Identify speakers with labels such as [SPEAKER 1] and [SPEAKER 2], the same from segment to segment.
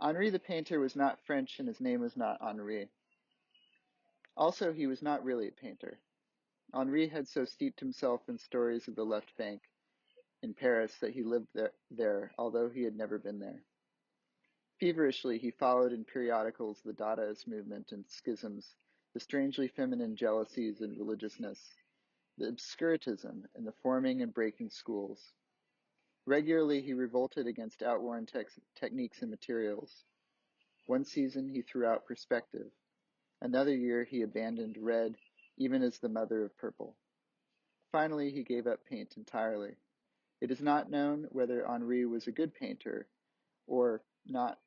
[SPEAKER 1] Henri the painter was not French and his name was not Henri. Also, he was not really a painter. Henri had so steeped himself in stories of the left bank in Paris that he lived there, although he had never been there. Feverishly, he followed in periodicals the Dadaist movement and schisms, the strangely feminine jealousies and religiousness, the obscurantism and the forming and breaking schools. Regularly, he revolted against outworn techniques and materials. One season, he threw out perspective. Another year, he abandoned red, even as the mother of purple. Finally, he gave up paint entirely. It is not known whether Henri was a good painter or not,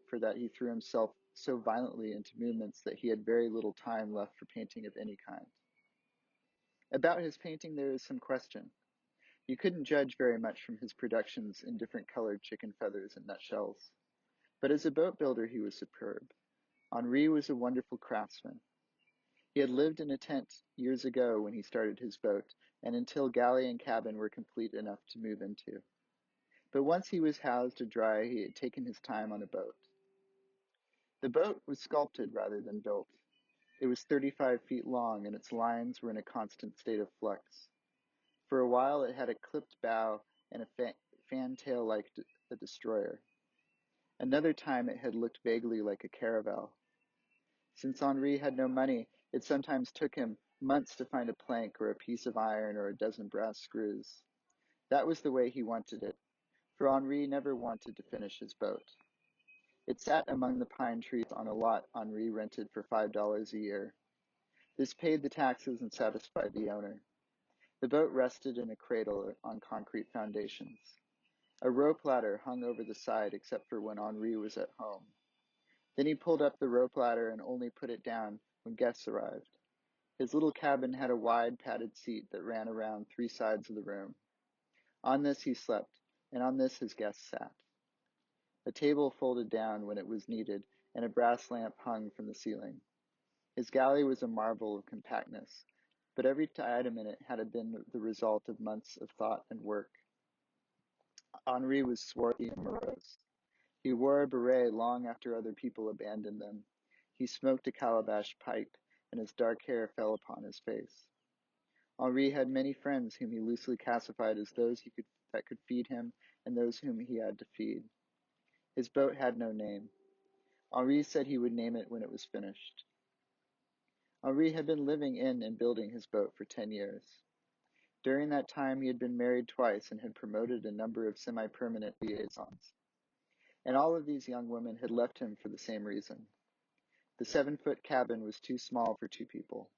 [SPEAKER 1] for that he threw himself so violently into movements that he had very little time left for painting of any kind. About his painting there is some question. You couldn't judge very much from his productions in different colored chicken feathers and nutshells. But as a boat builder he was superb. Henri was a wonderful craftsman. He had lived in a tent years ago when he started his boat, and until galley and cabin were complete enough to move into. But once he was housed to dry, he had taken his time on a boat. The boat was sculpted rather than built. It was 35 feet long, and its lines were in a constant state of flux. For a while it had a clipped bow and a fantail like a destroyer. Another time it had looked vaguely like a caravel. Since Henri had no money, it sometimes took him months to find a plank or a piece of iron or a dozen brass screws. That was the way he wanted it, for Henri never wanted to finish his boat. It sat among the pine trees on a lot Henri rented for $5 a year. This paid the taxes and satisfied the owner. The boat rested in a cradle on concrete foundations. A rope ladder hung over the side except for when Henri was at home. Then he pulled up the rope ladder and only put it down when guests arrived. His little cabin had a wide padded seat that ran around three sides of the room. On this he slept, and on this his guests sat. A table folded down when it was needed, and a brass lamp hung from the ceiling. His galley was a marvel of compactness, but every item in it had been the result of months of thought and work. Henri was swarthy and morose. He wore a beret long after other people abandoned them. He smoked a calabash pipe, and his dark hair fell upon his face. Henri had many friends whom he loosely classified as those that could feed him and those whom he had to feed. His boat had no name. Henri said he would name it when it was finished. Henri had been living in and building his boat for 10 years. During that time he had been married twice and had promoted a number of semi-permanent liaisons. And all of these young women had left him for the same reason. The 7-foot cabin was too small for two people.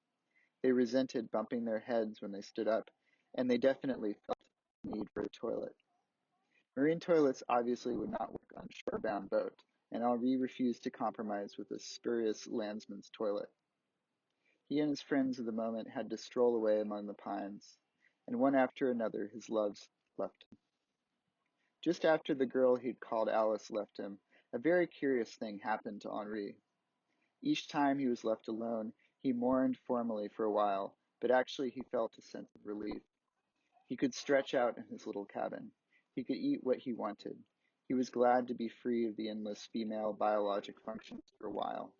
[SPEAKER 1] They resented bumping their heads when they stood up, and they definitely felt the need for a toilet. Marine toilets obviously would not work on a shore-bound boat, and Henri refused to compromise with a spurious landsman's toilet. He and his friends of the moment had to stroll away among the pines, and one after another his loves left him. Just after the girl he'd called Alice left him, a very curious thing happened to Henri. Each time he was left alone, he mourned formally for a while, but actually he felt a sense of relief. He could stretch out in his little cabin. He could eat what he wanted. He was glad to be free of the endless female biologic functions for a while.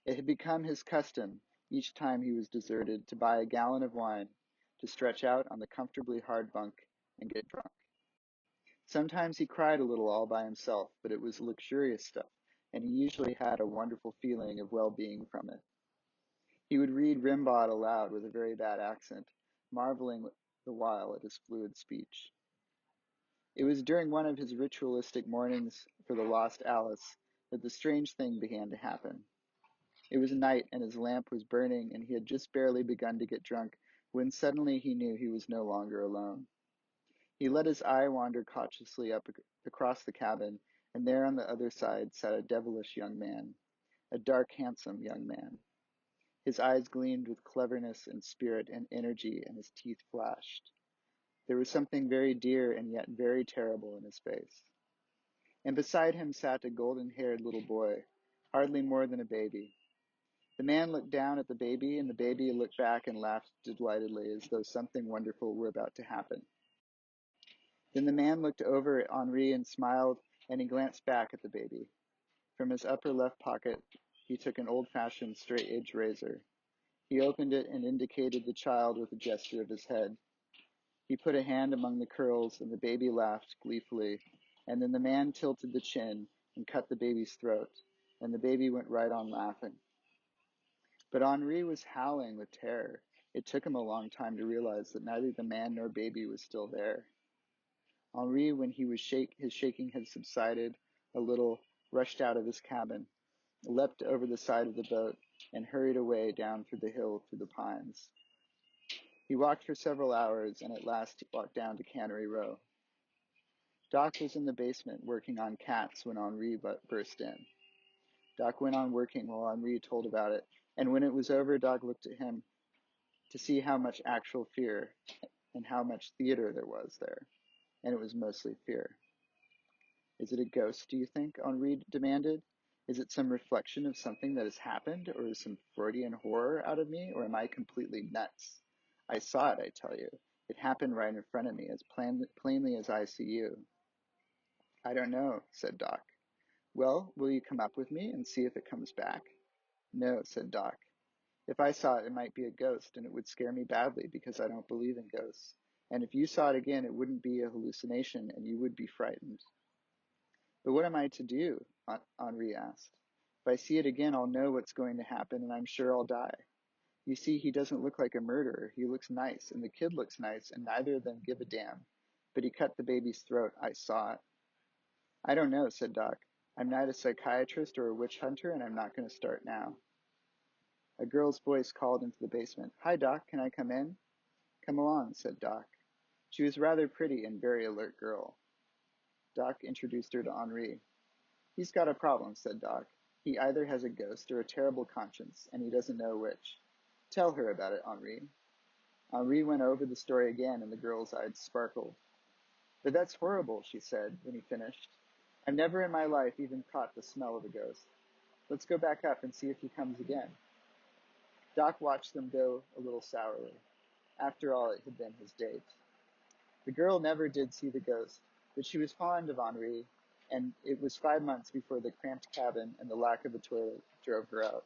[SPEAKER 1] It had become his custom, each time he was deserted, to buy a gallon of wine, to stretch out on the comfortably hard bunk, and get drunk. Sometimes he cried a little all by himself, but it was luxurious stuff, and he usually had a wonderful feeling of well-being from it. He would read Rimbaud aloud with a very bad accent, marveling the while at his fluid speech. It was during one of his ritualistic mournings for the lost Alice that the strange thing began to happen. It was night, and his lamp was burning, and he had just barely begun to get drunk when suddenly he knew he was no longer alone. He let his eye wander cautiously up across the cabin, and there on the other side sat a devilish young man, a dark, handsome young man. His eyes gleamed with cleverness and spirit and energy, and his teeth flashed. There was something very dear and yet very terrible in his face. And beside him sat a golden-haired little boy, hardly more than a baby. The man looked down at the baby, and the baby looked back and laughed delightedly as though something wonderful were about to happen. Then the man looked over at Henri and smiled, and he glanced back at the baby. From his upper left pocket, he took an old-fashioned straight-edge razor. He opened it and indicated the child with a gesture of his head. He put a hand among the curls, and the baby laughed gleefully, and then the man tilted the chin and cut the baby's throat, and the baby went right on laughing. But Henri was howling with terror. It took him a long time to realize that neither the man nor baby was still there. Henri, when his shaking had subsided a little, rushed out of his cabin, leapt over the side of the boat, and hurried away down through the hill through the pines. He walked for several hours, and at last he walked down to Cannery Row. Doc was in the basement working on cats when Henri burst in. Doc went on working while Henri told about it, and when it was over, Doc looked at him to see how much actual fear and how much theater there was there, and it was mostly fear. Is it a ghost, do you think? Henri demanded. Is it some reflection of something that has happened, or is some Freudian horror out of me, or am I completely nuts? I saw it, I tell you. It happened right in front of me, as plainly as I see you. I don't know, said Doc. Well, will you come up with me and see if it comes back? No, said Doc. If I saw it, it might be a ghost, and it would scare me badly because I don't believe in ghosts. And if you saw it again, it wouldn't be a hallucination, and you would be frightened. But what am I to do? Henri asked. If I see it again, I'll know what's going to happen, and I'm sure I'll die. You see, he doesn't look like a murderer. He looks nice, and the kid looks nice, and neither of them give a damn. But he cut the baby's throat. I saw it. I don't know, said Doc. I'm not a psychiatrist or a witch hunter, and I'm not going to start now. A girl's voice called into the basement. Hi, Doc. Can I come in? Come along, said Doc. She was a rather pretty and very alert girl. Doc introduced her to Henri. He's got a problem, said Doc. He either has a ghost or a terrible conscience, and he doesn't know which. Tell her about it, Henri. Henri went over the story again, and the girl's eyes sparkled. But that's horrible, she said when he finished. I've never in my life even caught the smell of a ghost. Let's go back up and see if he comes again. Doc watched them go a little sourly. After all, it had been his date. The girl never did see the ghost, but she was fond of Henri, and it was 5 months before the cramped cabin and the lack of a toilet drove her out.